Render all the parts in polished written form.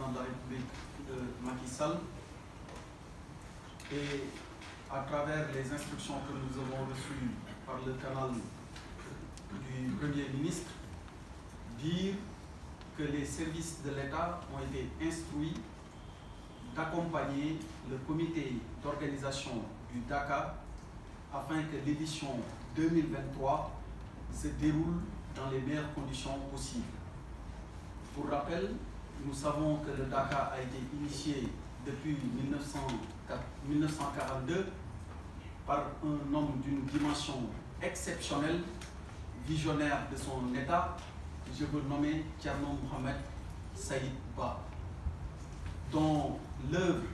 président de la République Macky Sall et à travers les instructions que nous avons reçues par le canal du Premier ministre, dire que les services de l'État ont été instruits d'accompagner le comité d'organisation du Dakar afin que l'édition 2023 se déroule dans les meilleures conditions possibles. Pour rappel, nous savons que le Dakar a été initié depuis 1942 par un homme d'une dimension exceptionnelle, visionnaire de son État, je veux nommer Thierno Mohamed Saïd Ba, dont l'œuvre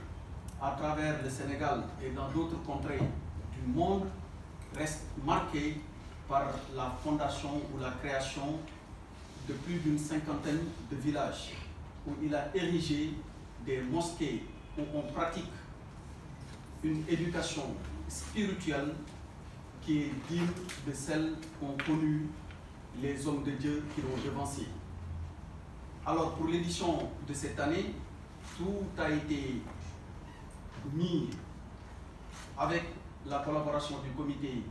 à travers le Sénégal et dans d'autres contrées du monde reste marquée par la fondation ou la création de plus d'une cinquantaine de villages où il a érigé des mosquées où on pratique une éducation spirituelle qui est digne de celle qu'ont connue les hommes de Dieu qui l'ont devancé. Alors pour l'édition de cette année, tout a été mis avec la collaboration du comité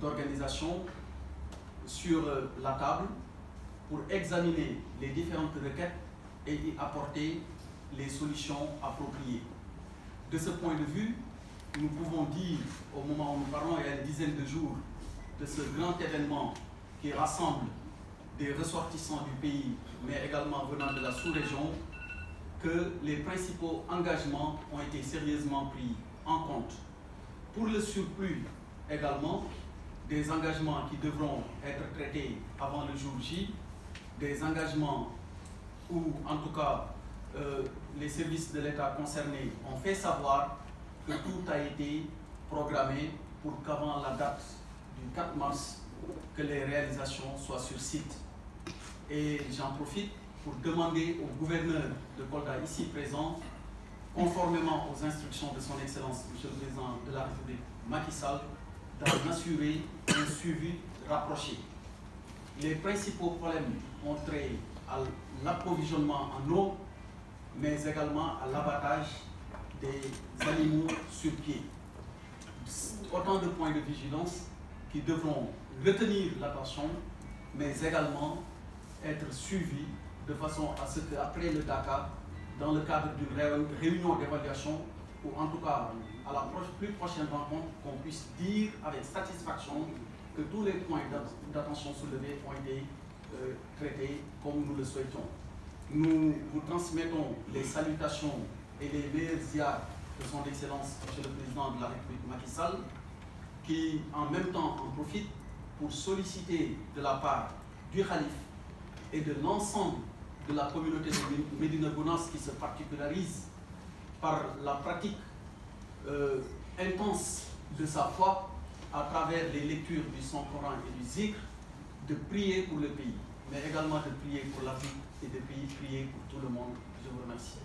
d'organisation sur la table pour examiner les différentes requêtes et y apporter les solutions appropriées. De ce point de vue, nous pouvons dire, au moment où nous parlons, il y a une dizaine de jours, de ce grand événement qui rassemble des ressortissants du pays, mais également venant de la sous-région, que les principaux engagements ont été sérieusement pris en compte. Pour le surplus également, des engagements qui devront être traités avant le jour J, des engagements où, en tout cas, les services de l'État concernés ont fait savoir que tout a été programmé pour qu'avant la date du 4 mars, que les réalisations soient sur site. Et j'en profite pour demander au gouverneur de Kolda ici présent, conformément aux instructions de son Excellence, Monsieur le Président de la République Macky Sall, d'en assurer un suivi rapproché. Les principaux problèmes ont trait à l'approvisionnement en eau, mais également à l'abattage des animaux sur pied. Autant de points de vigilance qui devront retenir l'attention, mais également être suivis de façon à ce qu'après le Dakar, dans le cadre d'une réunion d'évaluation, ou en tout cas à la plus prochaine rencontre, qu'on puisse dire avec satisfaction que tous les points d'attention soulevés ont été traités comme nous le souhaitons. Nous vous transmettons les salutations et les meilleurs ziars de son Excellence, Monsieur le Président de la République Macky Sall, qui en même temps en profite pour solliciter de la part du Khalif et de l'ensemble de la communauté de Médina Gounass qui se particularise par la pratique intense de sa foi à travers les lectures du Saint-Coran et du Zikr, de prier pour le pays, mais également de prier pour l'Afrique et de prier pour tout le monde. Je vous remercie.